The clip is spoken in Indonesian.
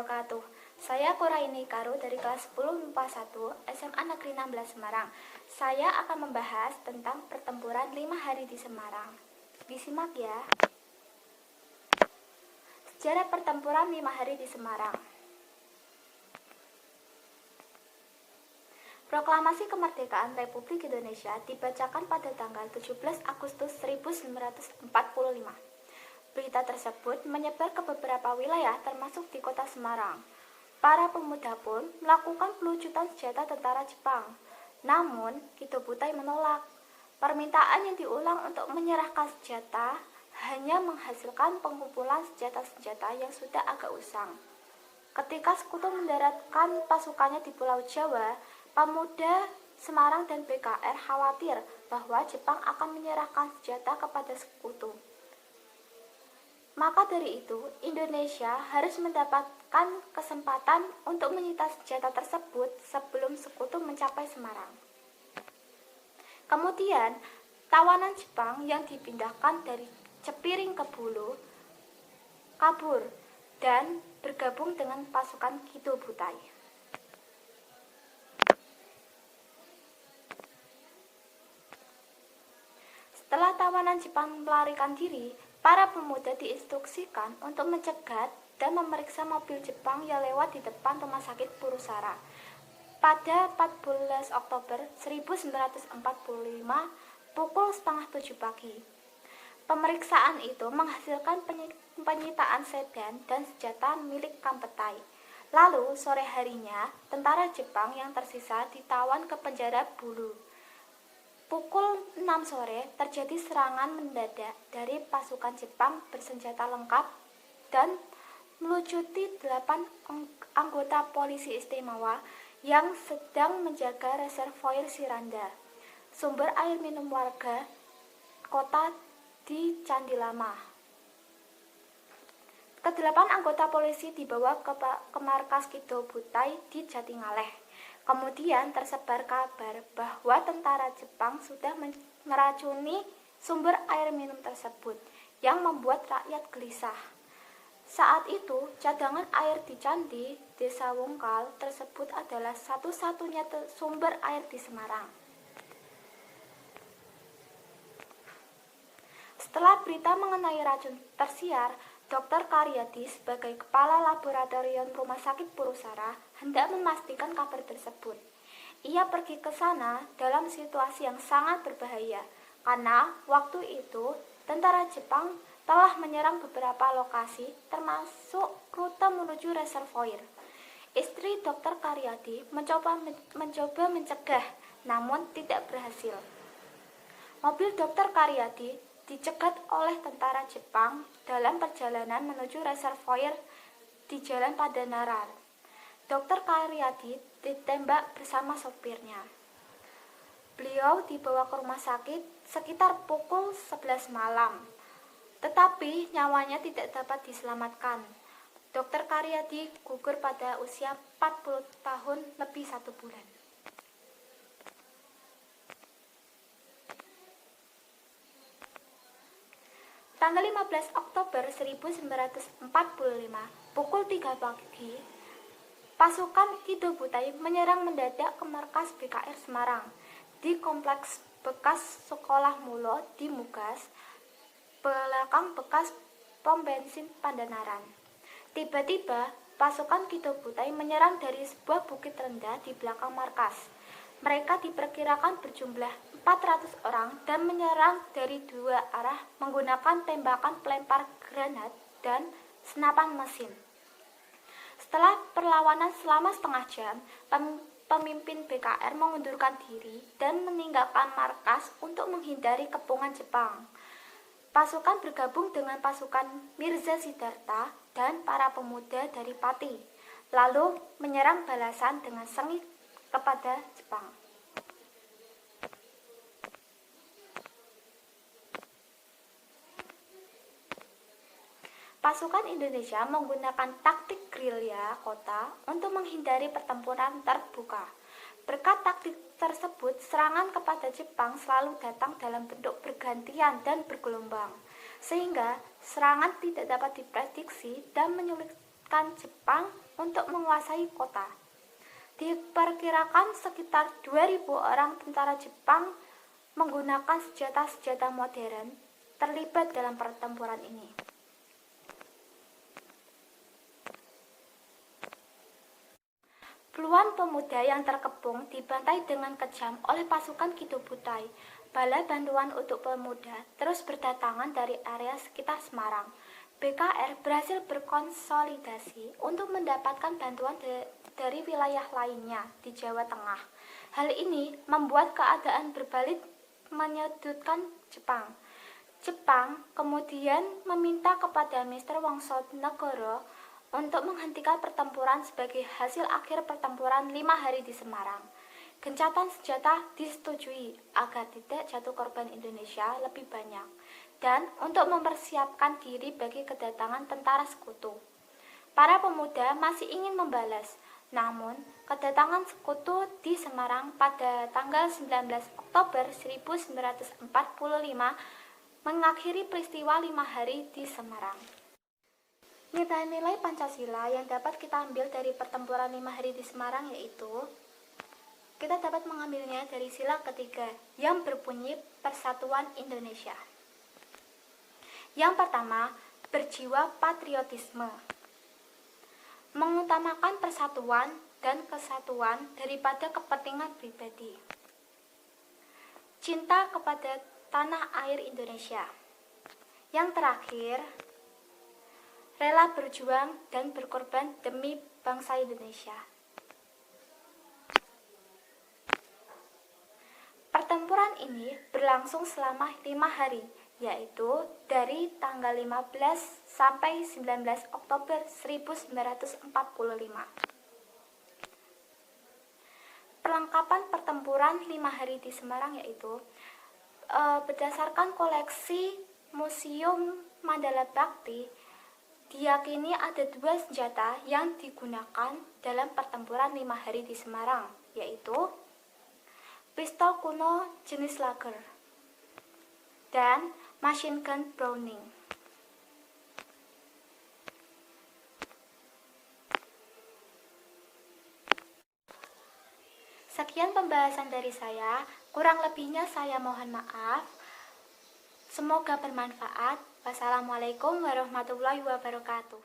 wabarakatuh. Saya Kuraini Karu dari kelas 10 MIPA 1 SMA Negeri 16 Semarang. Saya akan membahas tentang pertempuran 5 hari di Semarang. Disimak ya. Sejarah pertempuran 5 hari di Semarang. Proklamasi Kemerdekaan Republik Indonesia dibacakan pada tanggal 17 Agustus 1945. Berita tersebut menyebar ke beberapa wilayah termasuk di kota Semarang. Para pemuda pun melakukan pelucutan senjata tentara Jepang. Namun, Kido Butai menolak. Permintaan yang diulang untuk menyerahkan senjata hanya menghasilkan pengumpulan senjata-senjata yang sudah agak usang. Ketika Sekutu mendaratkan pasukannya di Pulau Jawa, pemuda Semarang dan BKR khawatir bahwa Jepang akan menyerahkan senjata kepada Sekutu. Maka dari itu, Indonesia harus mendapatkan kesempatan untuk menyita senjata tersebut sebelum Sekutu mencapai Semarang. Kemudian, tawanan Jepang yang dipindahkan dari Cepiring ke Bulu kabur dan bergabung dengan pasukan Kido Butai. Setelah tawanan Jepang melarikan diri, para pemuda diinstruksikan untuk mencegat dan memeriksa mobil Jepang yang lewat di depan Rumah Sakit Purusara. Pada 14 Oktober 1945, pukul setengah 7 pagi. Pemeriksaan itu menghasilkan penyitaan sedan dan senjata milik Kampetai. Lalu, sore harinya, tentara Jepang yang tersisa ditawan ke penjara Bulu. Pukul 6 sore terjadi serangan mendadak dari pasukan Jepang bersenjata lengkap dan melucuti 8 anggota polisi istimewa yang sedang menjaga reservoir Siranda, sumber air minum warga kota di Candi Lama. Kedelapan anggota polisi dibawa ke markas Kido Butai di Jatingaleh. Kemudian tersebar kabar bahwa tentara Jepang sudah meracuni sumber air minum tersebut yang membuat rakyat gelisah. Saat itu, cadangan air di Candi Desa Wungkal tersebut adalah satu-satunya sumber air di Semarang. Setelah berita mengenai racun tersiar, Dr. Karyadi sebagai kepala laboratorium Rumah Sakit Purusara hendak memastikan kabar tersebut. Ia pergi ke sana dalam situasi yang sangat berbahaya karena waktu itu tentara Jepang telah menyerang beberapa lokasi termasuk rute menuju reservoir. Istri Dr. Karyadi mencoba mencegah namun tidak berhasil. Mobil Dr. Karyadi dicegat oleh tentara Jepang dalam perjalanan menuju reservoir di Jalan Padanaran. Dr. Karyadi ditembak bersama sopirnya. Beliau dibawa ke rumah sakit sekitar pukul 11 malam, tetapi nyawanya tidak dapat diselamatkan. Dr. Karyadi gugur pada usia 40 tahun lebih 1 bulan. Tanggal 15 Oktober 1945, pukul 3 pagi, pasukan Kido Butai menyerang mendadak ke markas BKR Semarang di kompleks bekas sekolah Mulo di Mugas, belakang bekas pom bensin Pandanaran. Tiba-tiba, pasukan Kido Butai menyerang dari sebuah bukit rendah di belakang markas. Mereka diperkirakan berjumlah 400 orang dan menyerang dari 2 arah menggunakan tembakan pelempar granat dan senapan mesin. Setelah perlawanan selama setengah jam, pemimpin BKR mengundurkan diri dan meninggalkan markas untuk menghindari kepungan Jepang. Pasukan bergabung dengan pasukan Mirza Siddhartha dan para pemuda dari Pati, lalu menyerang balasan dengan sengit kepada Jepang. Pasukan Indonesia menggunakan taktik gerilya kota untuk menghindari pertempuran terbuka. Berkat taktik tersebut, serangan kepada Jepang selalu datang dalam bentuk bergantian dan bergelombang, sehingga serangan tidak dapat diprediksi dan menyulitkan memanfaatkan Jepang untuk menguasai kota. Diperkirakan sekitar 2.000 orang tentara Jepang menggunakan senjata-senjata modern terlibat dalam pertempuran ini. Puluhan pemuda yang terkepung dibantai dengan kejam oleh pasukan Kido Butai. Bala bantuan untuk pemuda terus berdatangan dari area sekitar Semarang. BKR berhasil berkonsolidasi untuk mendapatkan bantuan dari wilayah lainnya di Jawa Tengah. Hal ini membuat keadaan berbalik menyudutkan Jepang. Jepang kemudian meminta kepada Mr. Wongsonegoro untuk menghentikan pertempuran sebagai hasil akhir pertempuran 5 hari di Semarang. Gencatan senjata disetujui agar tidak jatuh korban Indonesia lebih banyak dan untuk mempersiapkan diri bagi kedatangan tentara sekutu. Para pemuda masih ingin membalas, namun kedatangan sekutu di Semarang pada tanggal 19 Oktober 1945 mengakhiri peristiwa 5 hari di Semarang. Nilai-nilai Pancasila yang dapat kita ambil dari pertempuran 5 hari di Semarang yaitu kita dapat mengambilnya dari sila ketiga yang berbunyi Persatuan Indonesia. Yang pertama, berjiwa patriotisme. Mengutamakan persatuan dan kesatuan daripada kepentingan pribadi. Cinta kepada tanah air Indonesia. Yang terakhir, rela berjuang dan berkorban demi bangsa Indonesia. Pertempuran ini berlangsung selama 5 hari, yaitu dari tanggal 15 sampai 19 Oktober 1945. Perlengkapan pertempuran 5 hari di Semarang yaitu berdasarkan koleksi Museum Mandala Bhakti, diyakini ada 2 senjata yang digunakan dalam pertempuran 5 hari di Semarang, yaitu pistol kuno jenis Lager dan machine gun Browning. Sekian pembahasan dari saya, kurang lebihnya saya mohon maaf. Semoga bermanfaat. Wassalamualaikum warahmatullahi wabarakatuh.